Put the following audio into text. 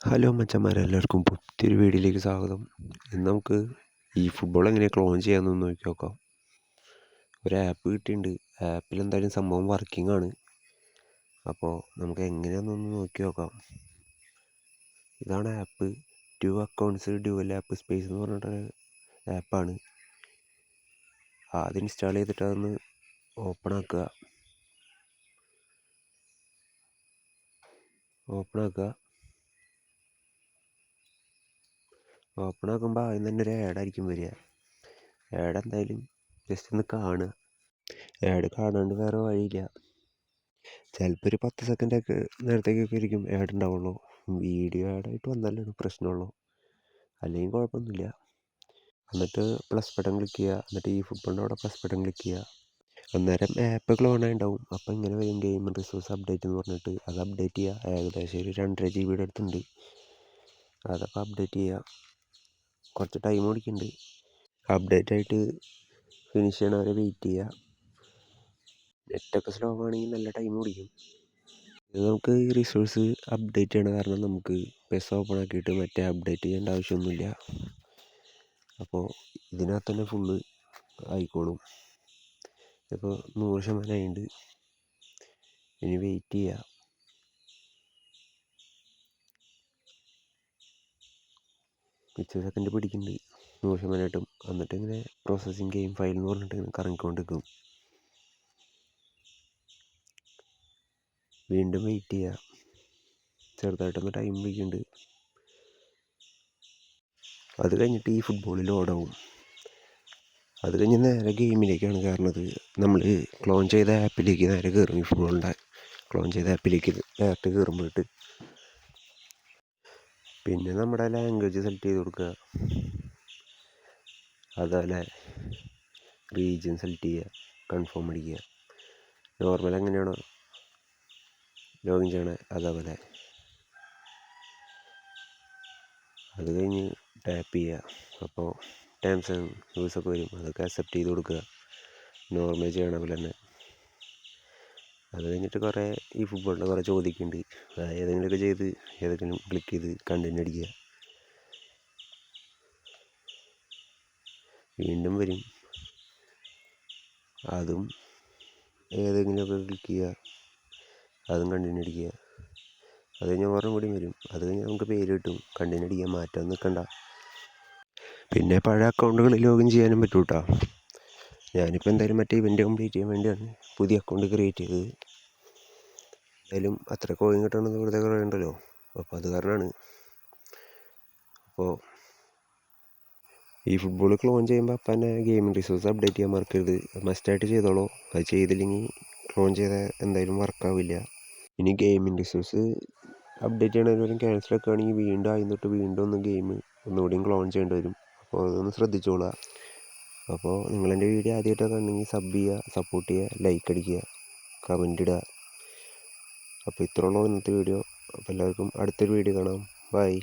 Hello മച്ചന്മാരെ, എല്ലാവർക്കും പുതിയൊരു വീഡിയോയിലേക്ക് സ്വാഗതം. ഇന്ന് നമുക്ക് ഈ ഫുട്ബോൾ എങ്ങനെ ക്ലോൺ ചെയ്യാമെന്ന് നോക്കി നോക്കാം. ഒരു ആപ്പ് കിട്ടിയിട്ടുണ്ട്. ആപ്പിൽ എന്തായാലും സംഭവം വർക്കിംഗ് ആണ്. അപ്പോൾ നമുക്ക് എങ്ങനെയാണെന്നൊന്ന് നോക്കി നോക്കാം. ഇതാണ് app. 2 accounts dual app space എന്ന് പറഞ്ഞിട്ടൊരു ആപ്പാണ്. ആദ്യം ഇൻസ്റ്റാൾ ചെയ്തിട്ട് അതൊന്ന് ഓപ്പൺ ആക്കുക. ഓപ്പൺ ആക്കുമ്പോൾ ആദ്യം തന്നെ ഒരു ആഡായിരിക്കും വരിക. ആഡ് എന്തായാലും ജസ്റ്റ് ഒന്ന് കാണുക. ആഡ് കാണാണ്ട് വേറെ വഴിയില്ല. ചിലപ്പോൾ ഒരു 10 സെക്കൻഡൊക്കെ നേരത്തേക്കൊക്കെ ആയിരിക്കും ആഡ് ഉണ്ടാവുള്ളൂ. വീഡിയോ ആഡായിട്ട് വന്നാലാണ് പ്രശ്നമുള്ളൂ, അല്ലെങ്കിൽ കുഴപ്പമൊന്നുമില്ല. എന്നിട്ട് പ്ലസ് ബട്ടൺ ക്ലിക്ക് ചെയ്യുക. എന്നിട്ട് ഈ ഫുട്ബോളിൻ്റെ അവിടെ പ്ലസ് ബട്ടൺ ക്ലിക്ക് ചെയ്യുക. അന്നേരം ആപ്പ് ക്ലോണായി ഉണ്ടാവും. അപ്പോൾ ഇങ്ങനെ വരും ഗെയിം റിസോഴ്സ് അപ്ഡേറ്റ് എന്ന് പറഞ്ഞിട്ട്. അത് അപ്ഡേറ്റ് ചെയ്യുക. ഏകദേശം ഒരു 2.5 GB അടുത്തുണ്ട്. അതൊക്കെ അപ്ഡേറ്റ് ചെയ്യുക. കുറച്ച് ടൈം പിടിക്കുന്നുണ്ട്. അപ്ഡേറ്റ് ആയിട്ട് ഫിനിഷ് ചെയ്യണവരെ വെയിറ്റ് ചെയ്യുക. നെറ്റൊക്കെ സ്ലോ ആണെങ്കിൽ നല്ല ടൈം പിടിക്കും. ഇത് നമുക്ക് ഈ റിസോഴ്സ് അപ്ഡേറ്റ് ചെയ്യണ കാരണം നമുക്ക് പെസ് ഓപ്പൺ ആക്കിയിട്ട് മറ്റേ അപ്ഡേറ്റ് ചെയ്യേണ്ട ആവശ്യമൊന്നുമില്ല. അപ്പോൾ ഇതിനകത്ത് തന്നെ ഫുള്ള് ആയിക്കോളും. ഇപ്പോൾ 100% ആയിട്ടുണ്ട്. ഇനി വെയിറ്റ് ചെയ്യുക. കുറച്ച് സെക്കൻഡ് പിടിക്കുന്നുണ്ട് 100% ആയിട്ടും. എന്നിട്ട് ഇങ്ങനെ പ്രോസസ്സിങ് ഗെയിം ഫയൽ എന്ന് പറഞ്ഞിട്ട് ഇങ്ങനെ കറങ്ങിക്കൊണ്ടിരിക്കും. വീണ്ടും വെയിറ്റ് ചെയ്യുക. ചെറുതായിട്ടൊന്ന് ടൈം പിടിക്കുന്നുണ്ട്. അത് കഴിഞ്ഞിട്ട് ഈ ഫുട്ബോളിൽ ലോഡാവും. അത് കഴിഞ്ഞ് നേരെ ഗെയിമിലേക്കാണ് കയറുന്നത്. നമ്മൾ ക്ലോൺ ചെയ്ത ആപ്പിലേക്ക് നേരെ കയറും. ഈ ഫുട്ബോളിൻ്റെ ക്ലോൺ ചെയ്ത ആപ്പിലേക്ക് ഡയറക്റ്റ് കയറുമ്പോഴേട്ട് പിന്നെ നമ്മുടെ ലാംഗ്വേജ് സെലക്ട് ചെയ്ത് കൊടുക്കുക. അതുപോലെ റീജിയൻ സെലക്ട് ചെയ്യുക. കൺഫേം അടിക്കുക. നോർമൽ എങ്ങനെയാണോ ലോഗിൻ ചെയ്യണേ അതേപോലെ. അത് കഴിഞ്ഞ് ടാപ്പ് ചെയ്യുക. അപ്പോൾ ടേംസ് ആൻഡ് റൂൾസൊക്കെ വരും. അതൊക്കെ അക്സെപ്റ്റ് ചെയ്ത് കൊടുക്കുക, നോർമൽ ചെയ്യണ പോലെ തന്നെ. അത് കഴിഞ്ഞിട്ട് കുറേ ഈ ഫുട്ബോളിൻ്റെ കുറേ ചോദിക്കുന്നുണ്ട്. ഏതെങ്കിലുമൊക്കെ ചെയ്ത് ഏതെങ്കിലും ക്ലിക്ക് ചെയ്ത് കണ്ടിന്യൂ അടിക്കുക. വീണ്ടും വരും. അതും ഏതെങ്കിലുമൊക്കെ ക്ലിക്ക് ചെയ്യുക, അതും കണ്ടിന്യൂ അടിക്കുക. അത് കഴിഞ്ഞാൽ ഒരെണ്ണം കൂടി വരും. അത് കഴിഞ്ഞാൽ നമുക്ക് പേര് കിട്ടും. കണ്ടിന്യൂ അടിക്കാൻ മാറ്റാൻ നിൽക്കണ്ട. പിന്നെ പഴയ അക്കൗണ്ടുകൾ ലോഗിൻ ചെയ്യാനും പറ്റും കേട്ടോ. ഞാനിപ്പോൾ എന്തായാലും മറ്റേ ഇവൻ്റ് കംപ്ലീറ്റ് ചെയ്യാൻ വേണ്ടിയാണ് പുതിയ അക്കൗണ്ട് ക്രിയേറ്റ് ചെയ്തത്. എന്തായാലും അത്ര കോയിൻ കിട്ടണമെന്ന് വെറുതെ പറയണ്ടല്ലോ. അപ്പോൾ അത് കാരണമാണ്. അപ്പോൾ ഈ ഫുട്ബോൾ ക്ലോൺ ചെയ്യുമ്പോൾ അപ്പം തന്നെ ഗെയിമിംഗ് റിസോഴ്സ് അപ്ഡേറ്റ് ചെയ്യാൻ മറക്കരുത്. മസ്റ്റായിട്ട് ചെയ്തോളൂ. അത് ചെയ്തില്ലെങ്കിൽ ക്ലോൺ ചെയ്താൽ എന്തായാലും വർക്കാവില്ല. ഇനി ഗെയിമിംഗ് റിസോഴ്സ് അപ്ഡേറ്റ് ചെയ്യണവരും ക്യാൻസൽ ആക്കുകയാണെങ്കിൽ വീണ്ടും ആദ്യം തൊട്ട് വീണ്ടും ഒന്ന് ഗെയിം ഒന്നുകൂടിയും ക്ലോൺ ചെയ്യേണ്ടി വരും. അപ്പോൾ അതൊന്ന് ശ്രദ്ധിച്ചോളുക. അപ്പോൾ നിങ്ങളെൻ്റെ വീഡിയോ ആദ്യമായിട്ടൊക്കെ കണ്ടെങ്കിൽ സബ് ചെയ്യുക, സപ്പോർട്ട് ചെയ്യുക, ലൈക്ക് അടിക്കുക, കമൻ്റ് ഇടുക. അപ്പോൾ ഇത്രയുള്ളൂ ഇന്നത്തെ വീഡിയോ. അപ്പോൾ എല്ലാവർക്കും അടുത്തൊരു വീഡിയോ കാണാം. ബൈ.